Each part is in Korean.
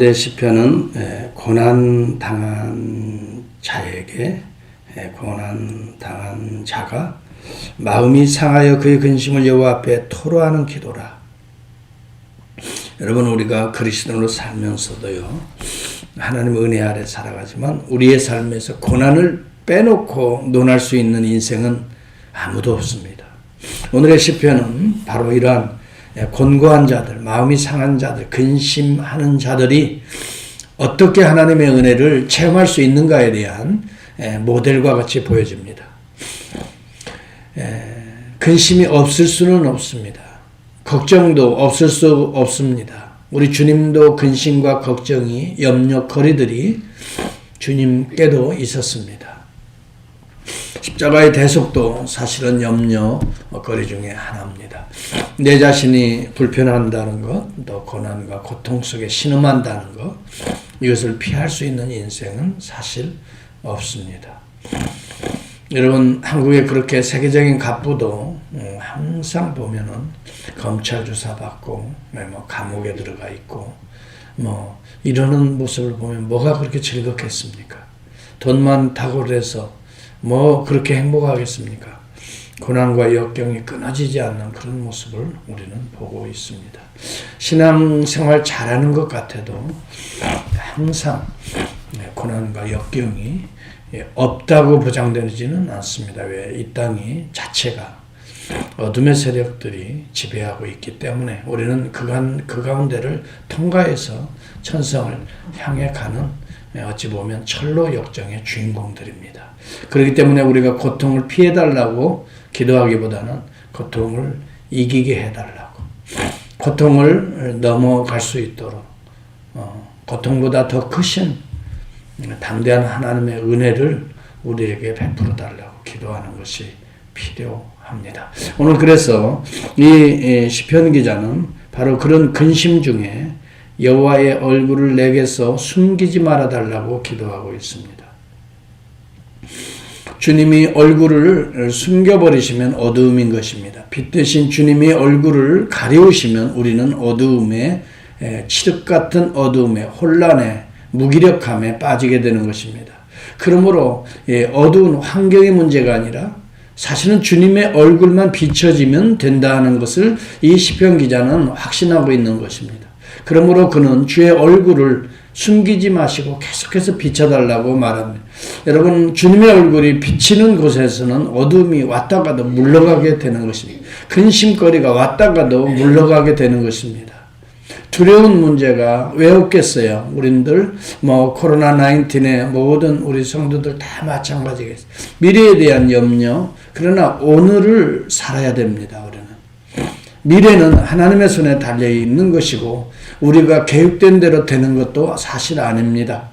시편은 고난 당한 자에게 고난 당한 자가 마음이 상하여 그의 근심을 여호와 앞에 토로하는 기도라. 여러분, 우리가 그리스도인으로 살면서도요, 하나님의 은혜 아래 살아가지만 우리의 삶에서 고난을 빼놓고 논할 수 있는 인생은 아무도 없습니다. 오늘의 시편은 바로 이러한 곤고한 자들, 마음이 상한 자들, 근심하는 자들이 어떻게 하나님의 은혜를 체험할 수 있는가에 대한 모델과 같이 보여집니다. 근심이 없을 수는 없습니다. 걱정도 없을 수 없습니다. 우리 주님도 근심과 걱정이, 염려, 거리들이 주님께도 있었습니다. 십자가의 대속도 사실은 염려, 거리 중에 하나입니다. 내 자신이 불편한다는 것, 또 고난과 고통 속에 신음한다는 것, 이것을 피할 수 있는 인생은 사실 없습니다. 여러분, 한국에 그렇게 세계적인 갑부도 항상 보면은 검찰 조사 받고, 감옥에 들어가 있고, 이러는 모습을 보면 뭐가 그렇게 즐겁겠습니까? 돈 많다고 해서 그렇게 행복하겠습니까? 고난과 역경이 끊어지지 않는 그런 모습을 우리는 보고 있습니다. 신앙생활 잘하는 것 같아도 항상 고난과 역경이 없다고 보장되지는 않습니다. 왜? 이 땅이 자체가 어둠의 세력들이 지배하고 있기 때문에 우리는 그 가운데를 통과해서 천성을 향해 가는, 어찌 보면 철로 역정의 주인공들입니다. 그렇기 때문에 우리가 고통을 피해달라고 기도하기보다는 고통을 이기게 해달라고, 고통을 넘어갈 수 있도록 고통보다 더 크신 담대한 하나님의 은혜를 우리에게 베풀어 달라고 기도하는 것이 필요합니다. 오늘 그래서 이 시편 기자는 바로 그런 근심 중에 여호와의 얼굴을 내게서 숨기지 말아 달라고 기도하고 있습니다. 주님이 얼굴을 숨겨버리시면 어두움인 것입니다. 빛 대신 주님이 얼굴을 가리우시면 우리는 어두움에, 칠흑 같은 어두움에, 혼란에, 무기력함에 빠지게 되는 것입니다. 그러므로 어두운 환경의 문제가 아니라 사실은 주님의 얼굴만 비춰지면 된다는 것을 이 시편 기자는 확신하고 있는 것입니다. 그러므로 그는 주의 얼굴을 숨기지 마시고 계속해서 비춰달라고 말합니다. 여러분, 주님의 얼굴이 비치는 곳에서는 어둠이 왔다가도 물러가게 되는 것입니다. 근심거리가 왔다가도 물러가게 되는 것입니다. 두려운 문제가 왜 없겠어요? 우리들 코로나19의 모든 우리 성도들 다 마찬가지겠어요. 미래에 대한 염려, 그러나 오늘을 살아야 됩니다. 우리는 미래는 하나님의 손에 달려 있는 것이고 우리가 계획된 대로 되는 것도 사실 아닙니다.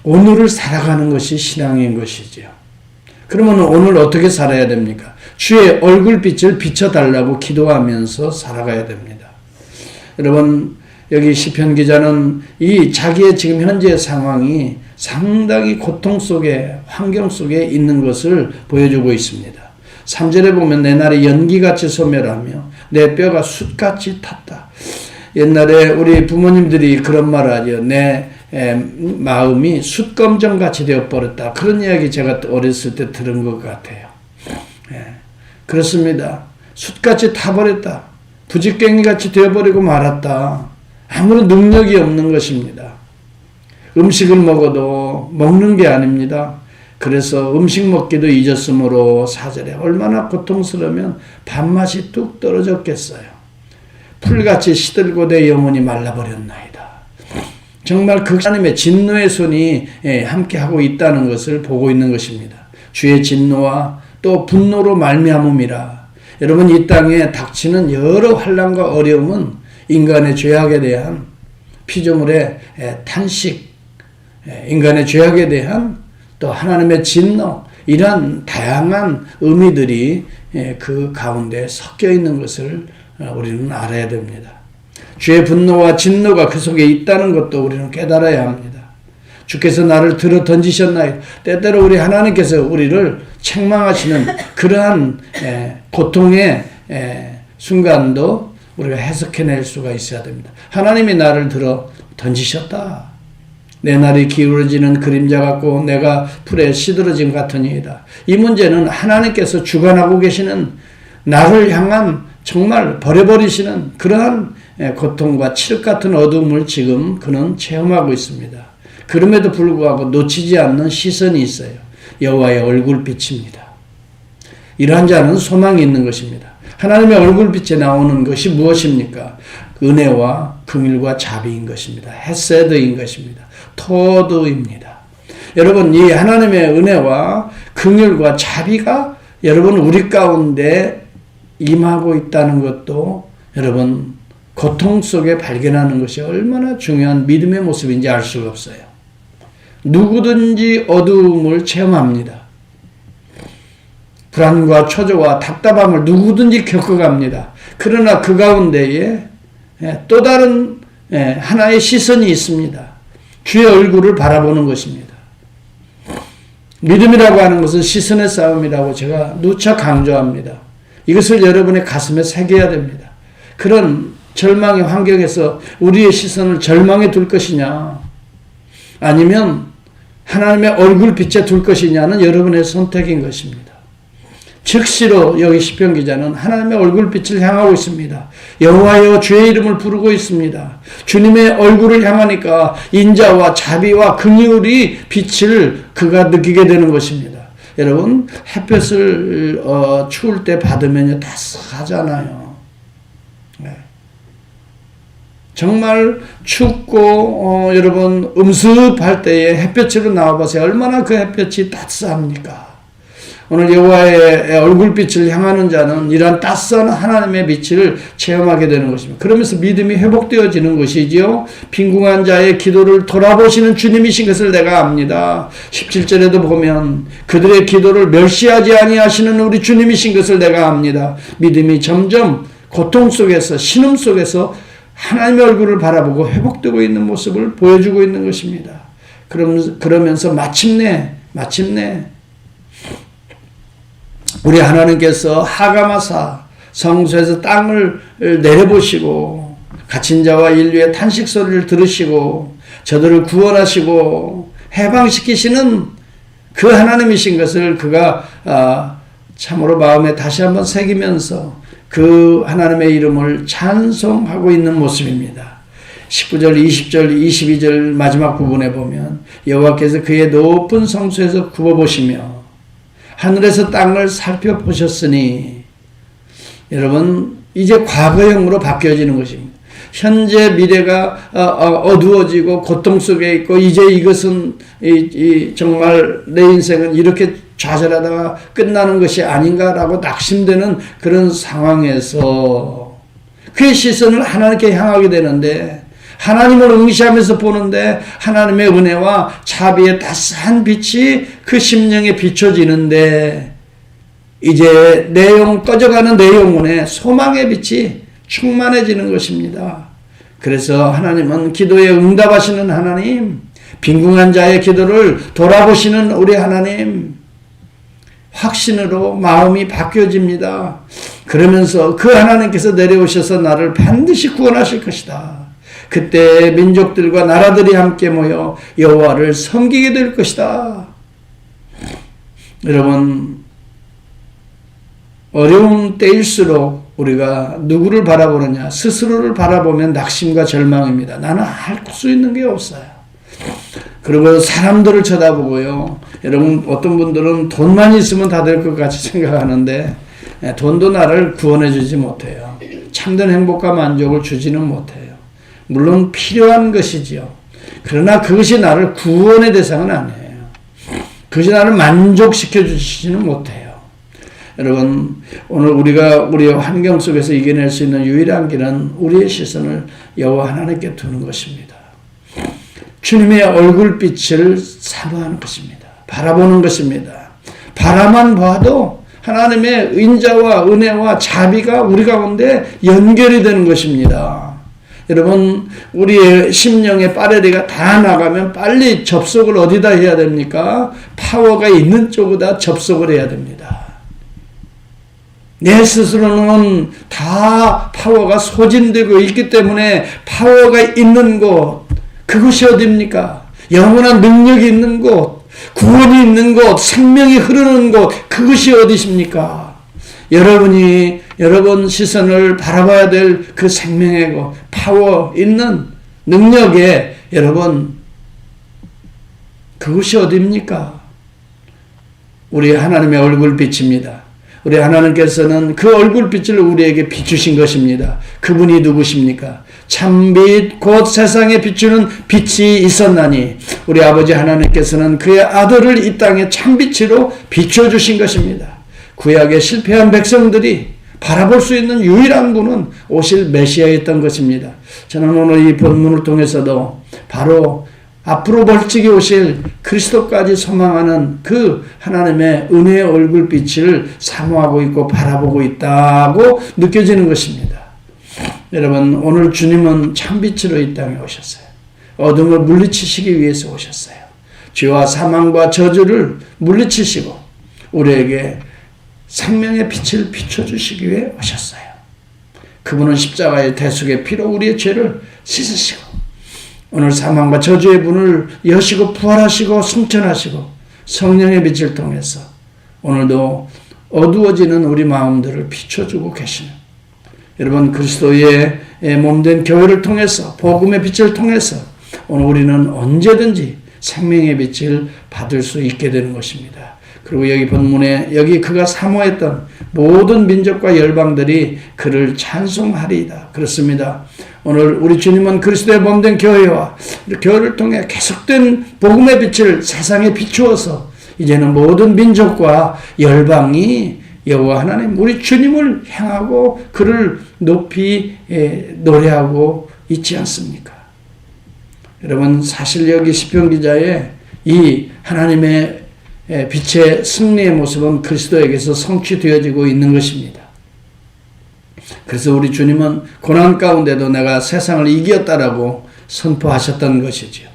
오늘을 살아가는 것이 신앙인 것이지요. 그러면 오늘 어떻게 살아야 됩니까? 주의 얼굴빛을 비춰달라고 기도하면서 살아가야 됩니다. 여러분, 여기 시편 기자는 이 자기의 지금 현재 상황이 상당히 고통 속에, 환경 속에 있는 것을 보여주고 있습니다. 3절에 보면 내 날이 연기같이 소멸하며 내 뼈가 숯같이 탔다. 옛날에 우리 부모님들이 그런 말을 하죠. 내 마음이 숯검정같이 되어버렸다. 그런 이야기 제가 어렸을 때 들은 것 같아요. 그렇습니다. 숯같이 타버렸다. 부직갱이같이 되어버리고 말았다. 아무런 능력이 없는 것입니다. 음식을 먹어도 먹는 게 아닙니다. 그래서 음식 먹기도 잊었으므로 4절에 얼마나 고통스러우면 밥맛이 뚝 떨어졌겠어요. 풀같이 시들고 내 영혼이 말라버렸나이다. 정말 그 하나님의 진노의 손이 함께하고 있다는 것을 보고 있는 것입니다. 주의 진노와 또 분노로 말미암음이라. 여러분, 이 땅에 닥치는 여러 환난과 어려움은 인간의 죄악에 대한 피조물의 탄식, 인간의 죄악에 대한 또 하나님의 진노, 이러한 다양한 의미들이 그 가운데 섞여 있는 것을 우리는 알아야 됩니다. 주의 분노와 진노가 그 속에 있다는 것도 우리는 깨달아야 합니다. 주께서 나를 들어 던지셨나이다. 때때로 우리 하나님께서 우리를 책망하시는 그러한 고통의 순간도 우리가 해석해낼 수가 있어야 됩니다. 하나님이 나를 들어 던지셨다. 내 날이 기울어지는 그림자 같고 내가 풀에 시들어진 같으니이다. 이 문제는 하나님께서 주관하고 계시는 나를 향한 정말 버려버리시는 그러한 고통과 칠흑 같은 어두움을 지금 그는 체험하고 있습니다. 그럼에도 불구하고 놓치지 않는 시선이 있어요. 여호와의 얼굴빛입니다. 이러한 자는 소망이 있는 것입니다. 하나님의 얼굴빛에 나오는 것이 무엇입니까? 은혜와 긍휼과 자비인 것입니다. 헤세드인 것입니다. 토드입니다. 여러분, 이 하나님의 은혜와 긍휼과 자비가 여러분 우리 가운데 임하고 있다는 것도 여러분 고통 속에 발견하는 것이 얼마나 중요한 믿음의 모습인지 알 수가 없어요. 누구든지 어두움을 체험합니다. 불안과 초조와 답답함을 누구든지 겪어갑니다. 그러나 그 가운데에 또 다른 하나의 시선이 있습니다. 주의 얼굴을 바라보는 것입니다. 믿음이라고 하는 것은 시선의 싸움이라고 제가 누차 강조합니다. 이것을 여러분의 가슴에 새겨야 됩니다. 그런 절망의 환경에서 우리의 시선을 절망에 둘 것이냐 아니면 하나님의 얼굴빛에 둘 것이냐는 여러분의 선택인 것입니다. 즉시로 여기 시편 기자는 하나님의 얼굴빛을 향하고 있습니다. 여호와여 주의 이름을 부르고 있습니다. 주님의 얼굴을 향하니까 인자와 자비와 긍휼이 빛을 그가 느끼게 되는 것입니다. 여러분 햇볕을 추울 때 받으면 따스하잖아요. 네. 정말 춥고 여러분 음습할 때에 햇볕으로 나와보세요. 얼마나 그 햇볕이 따스합니까? 오늘 여호와의 얼굴빛을 향하는 자는 이러한 따스한 하나님의 빛을 체험하게 되는 것입니다. 그러면서 믿음이 회복되어지는 것이지요. 빈궁한 자의 기도를 돌아보시는 주님이신 것을 내가 압니다. 17절에도 보면 그들의 기도를 멸시하지 아니하시는 우리 주님이신 것을 내가 압니다. 믿음이 점점 고통 속에서 신음 속에서 하나님의 얼굴을 바라보고 회복되고 있는 모습을 보여주고 있는 것입니다. 그러면서 마침내 우리 하나님께서 하가마사 성소에서 땅을 내려보시고 갇힌 자와 인류의 탄식 소리를 들으시고 저들을 구원하시고 해방시키시는 그 하나님이신 것을 그가 참으로 마음에 다시 한번 새기면서 그 하나님의 이름을 찬송하고 있는 모습입니다. 19절, 20절, 22절 마지막 부분에 보면 여호와께서 그의 높은 성소에서 굽어보시며 하늘에서 땅을 살펴보셨으니 여러분 이제 과거형으로 바뀌어지는 것입니다. 현재 미래가 어두워지고 고통 속에 있고 이제 이것은 정말 내 인생은 이렇게 좌절하다가 끝나는 것이 아닌가라고 낙심되는 그런 상황에서 그의 시선을 하나님께 향하게 되는데 하나님을 응시하면서 보는데 하나님의 은혜와 자비의 따스한 빛이 그 심령에 비춰지는데 이제 내 영 꺼져가는 내 영혼에 소망의 빛이 충만해지는 것입니다. 그래서 하나님은 기도에 응답하시는 하나님, 빈궁한 자의 기도를 돌아보시는 우리 하나님, 확신으로 마음이 바뀌어집니다. 그러면서 그 하나님께서 내려오셔서 나를 반드시 구원하실 것이다. 그때 민족들과 나라들이 함께 모여 여호와를 섬기게 될 것이다. 여러분 어려운 때일수록 우리가 누구를 바라보느냐 스스로를 바라보면 낙심과 절망입니다. 나는 할 수 있는 게 없어요. 그리고 사람들을 쳐다보고요. 여러분 어떤 분들은 돈만 있으면 다 될 것 같이 생각하는데 돈도 나를 구원해 주지 못해요. 참된 행복과 만족을 주지는 못해요. 물론 필요한 것이지요. 그러나 그것이 나를 구원의 대상은 아니에요. 그것이 나를 만족시켜 주시지는 못해요. 여러분 오늘 우리가 우리의 환경 속에서 이겨낼 수 있는 유일한 길은 우리의 시선을 여호와 하나님께 두는 것입니다. 주님의 얼굴빛을 사모하는 것입니다. 바라보는 것입니다. 바라만 봐도 하나님의 인자와 은혜와 자비가 우리 가운데 연결이 되는 것입니다. 여러분 우리의 심령의 빠레리가 다 나가면 빨리 접속을 어디다 해야 됩니까? 파워가 있는 쪽에다 접속을 해야 됩니다. 내 스스로는 다 파워가 소진되고 있기 때문에 파워가 있는 곳 그것이 어디입니까? 영원한 능력이 있는 곳, 구원이 있는 곳, 생명이 흐르는 곳, 그것이 어디십니까? 여러분 시선을 바라봐야 될 그 생명의 곳, 파워 있는 능력에 여러분 그것이 어디입니까? 우리 하나님의 얼굴빛입니다. 우리 하나님께서는 그 얼굴빛을 우리에게 비추신 것입니다. 그분이 누구십니까? 참빛 곧 세상에 비추는 빛이 있었나니 우리 아버지 하나님께서는 그의 아들을 이 땅에 참빛으로 비춰주신 것입니다. 구약에 실패한 백성들이 바라볼 수 있는 유일한 분은 오실 메시아였던 것입니다. 저는 오늘 이 본문을 통해서도 바로 앞으로 벌찍이 오실 그리스도까지 소망하는 그 하나님의 은혜의 얼굴빛을 사모하고 있고 바라보고 있다고 느껴지는 것입니다. 여러분, 오늘 주님은 참빛으로 이 땅에 오셨어요. 어둠을 물리치시기 위해서 오셨어요. 죄와 사망과 저주를 물리치시고 우리에게 생명의 빛을 비춰주시기 위해 오셨어요. 그분은 십자가의 대속의 피로 우리의 죄를 씻으시고 오늘 사망과 저주의 문을 여시고 부활하시고 승천하시고 성령의 빛을 통해서 오늘도 어두워지는 우리 마음들을 비춰주고 계시는 여러분, 그리스도의 몸된 교회를 통해서 복음의 빛을 통해서 오늘 우리는 언제든지 생명의 빛을 받을 수 있게 되는 것입니다. 그리고 여기 본문에 여기 그가 사모했던 모든 민족과 열방들이 그를 찬송하리이다. 그렇습니다. 오늘 우리 주님은 그리스도의 몸된 교회와 교회를 통해 계속된 복음의 빛을 세상에 비추어서 이제는 모든 민족과 열방이 여호와 하나님 우리 주님을 향하고 그를 높이 노래하고 있지 않습니까? 여러분, 사실 여기 시편 기자의 이 하나님의 빛의 승리의 모습은 그리스도에게서 성취되어지고 있는 것입니다. 그래서 우리 주님은 고난 가운데도 내가 세상을 이겼다라고 선포하셨던 것이죠.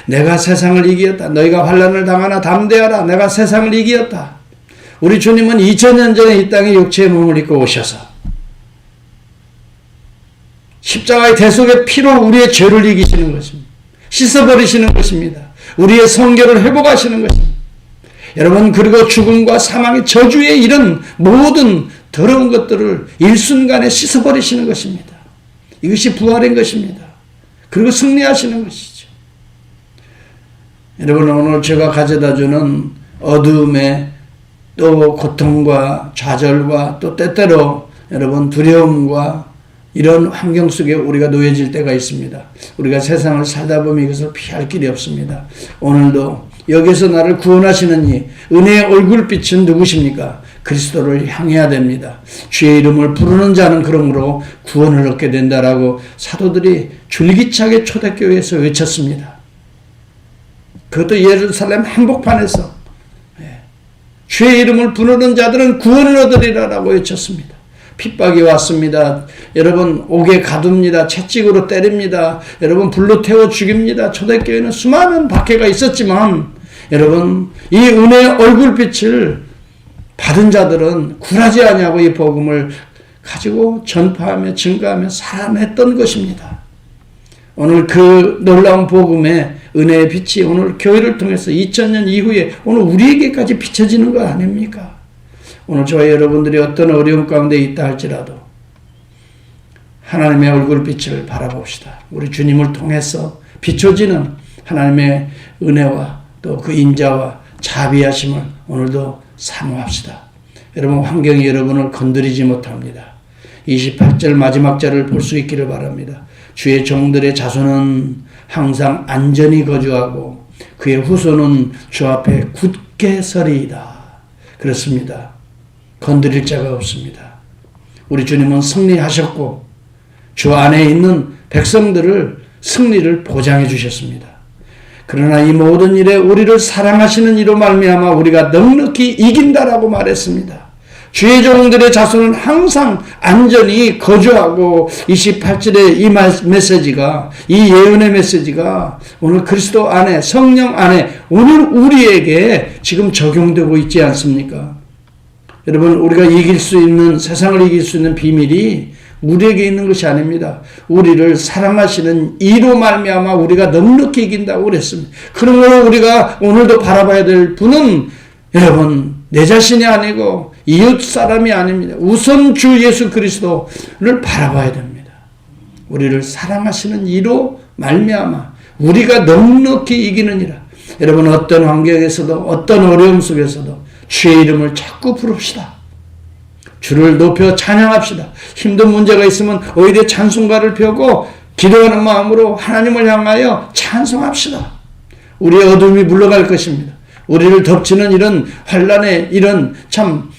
내가 세상을 이겼다. 너희가 환난을 당하나 담대하라. 내가 세상을 이겼다. 우리 주님은 2000년 전에 이 땅에 육체의 몸을 입고 오셔서 십자가의 대속의 피로 우리의 죄를 이기시는 것입니다. 씻어버리시는 것입니다. 우리의 성결을 회복하시는 것입니다. 여러분, 그리고 죽음과 사망의 저주에 이른 모든 더러운 것들을 일순간에 씻어버리시는 것입니다. 이것이 부활인 것입니다. 그리고 승리하시는 것이죠. 여러분, 오늘 제가 가져다주는 어두움에 또 고통과 좌절과 또 때때로 여러분 두려움과 이런 환경 속에 우리가 놓여질 때가 있습니다. 우리가 세상을 살다 보면 이것을 피할 길이 없습니다. 오늘도 여기서 나를 구원하시는 이 은혜의 얼굴빛은 누구십니까? 그리스도를 향해야 됩니다. 주의 이름을 부르는 자는 그러므로 구원을 얻게 된다라고 사도들이 줄기차게 초대교회에서 외쳤습니다. 그것도 예루살렘 한복판에서 주의 이름을 부르는 자들은 구원을 얻으리라라고 외쳤습니다. 핍박이 왔습니다. 여러분, 옥에 가둡니다. 채찍으로 때립니다. 여러분, 불로 태워 죽입니다. 초대교회는 수많은 박해가 있었지만 여러분, 이 은혜의 얼굴빛을 받은 자들은 굴하지 아니하고 이 복음을 가지고 전파하며 증거하며 살아냈던 것입니다. 오늘 그 놀라운 복음의 은혜의 빛이 오늘 교회를 통해서 2000년 이후에 오늘 우리에게까지 비춰지는 거 아닙니까? 오늘 저와 여러분들이 어떤 어려움 가운데 있다 할지라도 하나님의 얼굴빛을 바라봅시다. 우리 주님을 통해서 비춰지는 하나님의 은혜와 또 그 인자와 자비하심을 오늘도 사모합시다. 여러분, 환경이 여러분을 건드리지 못합니다. 28절 마지막 절을 볼 수 있기를 바랍니다. 주의 종들의 자손은 항상 안전히 거주하고 그의 후손은 주 앞에 굳게 서리이다. 그렇습니다. 건드릴 자가 없습니다. 우리 주님은 승리하셨고 주 안에 있는 백성들을 승리를 보장해 주셨습니다. 그러나 이 모든 일에 우리를 사랑하시는 이로 말미암아 우리가 넉넉히 이긴다라고 말했습니다. 주의 종들의 자손은 항상 안전히 거주하고 28절의 이 메시지가 이 예언의 메시지가 오늘 그리스도 안에 성령 안에 오늘 우리에게 지금 적용되고 있지 않습니까? 여러분, 우리가 이길 수 있는 세상을 이길 수 있는 비밀이 우리에게 있는 것이 아닙니다. 우리를 사랑하시는 이로 말미암아 우리가 넉넉히 이긴다고 그랬습니다. 그러므로 우리가 오늘도 바라봐야 될 분은 여러분 내 자신이 아니고 이웃 사람이 아닙니다. 우선 주 예수 그리스도를 바라봐야 됩니다. 우리를 사랑하시는 이로 말미암아 우리가 넉넉히 이기느니라. 여러분 어떤 환경에서도 어떤 어려움 속에서도 주의 이름을 자꾸 부릅시다. 주를 높여 찬양합시다. 힘든 문제가 있으면 오히려 찬송가를 펴고 기도하는 마음으로 하나님을 향하여 찬송합시다. 우리의 어둠이 물러갈 것입니다. 우리를 덮치는 이런 환난의 이런 참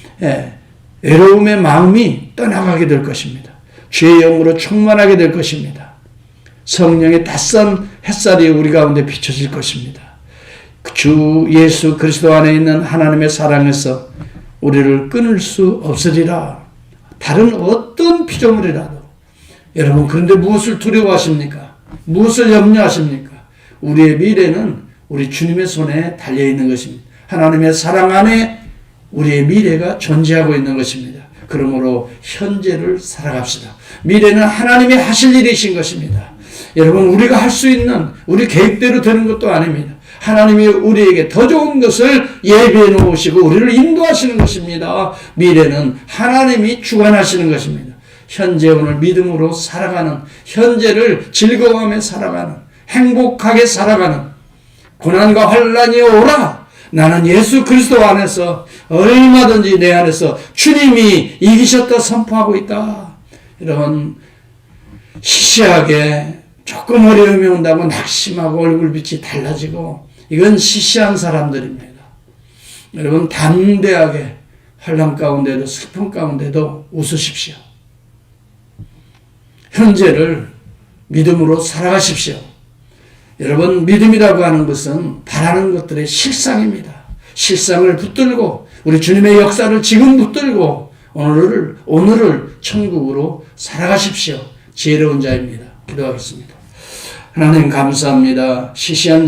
외로움의 마음이 떠나가게 될 것입니다. 주의 영으로 충만하게 될 것입니다. 성령의 낯선 햇살이 우리 가운데 비춰질 것입니다. 주 예수 그리스도 안에 있는 하나님의 사랑에서 우리를 끊을 수 없으리라. 다른 어떤 피조물이라도. 여러분 그런데 무엇을 두려워하십니까? 무엇을 염려하십니까? 우리의 미래는 우리 주님의 손에 달려있는 것입니다. 하나님의 사랑 안에 우리의 미래가 존재하고 있는 것입니다. 그러므로 현재를 살아갑시다. 미래는 하나님이 하실 일이신 것입니다. 여러분 우리가 할 수 있는 우리 계획대로 되는 것도 아닙니다. 하나님이 우리에게 더 좋은 것을 예비해 놓으시고 우리를 인도하시는 것입니다. 미래는 하나님이 주관하시는 것입니다. 현재 오늘 믿음으로 살아가는, 현재를 즐거워하며 살아가는, 행복하게 살아가는, 고난과 환난이 오라 나는 예수 그리스도 안에서 얼마든지 내 안에서 주님이 이기셨다 선포하고 있다. 이런 시시하게 조금 어려움이 온다고 낙심하고 얼굴빛이 달라지고 이건 시시한 사람들입니다. 여러분 담대하게 환난 가운데도 슬픔 가운데도 웃으십시오. 현재를 믿음으로 살아가십시오. 여러분 믿음이라고 하는 것은 바라는 것들의 실상입니다. 실상을 붙들고 우리 주님의 역사를 지금 붙들고 오늘을 천국으로 살아가십시오. 지혜로운 자입니다. 기도하겠습니다. 하나님 감사합니다. 시시한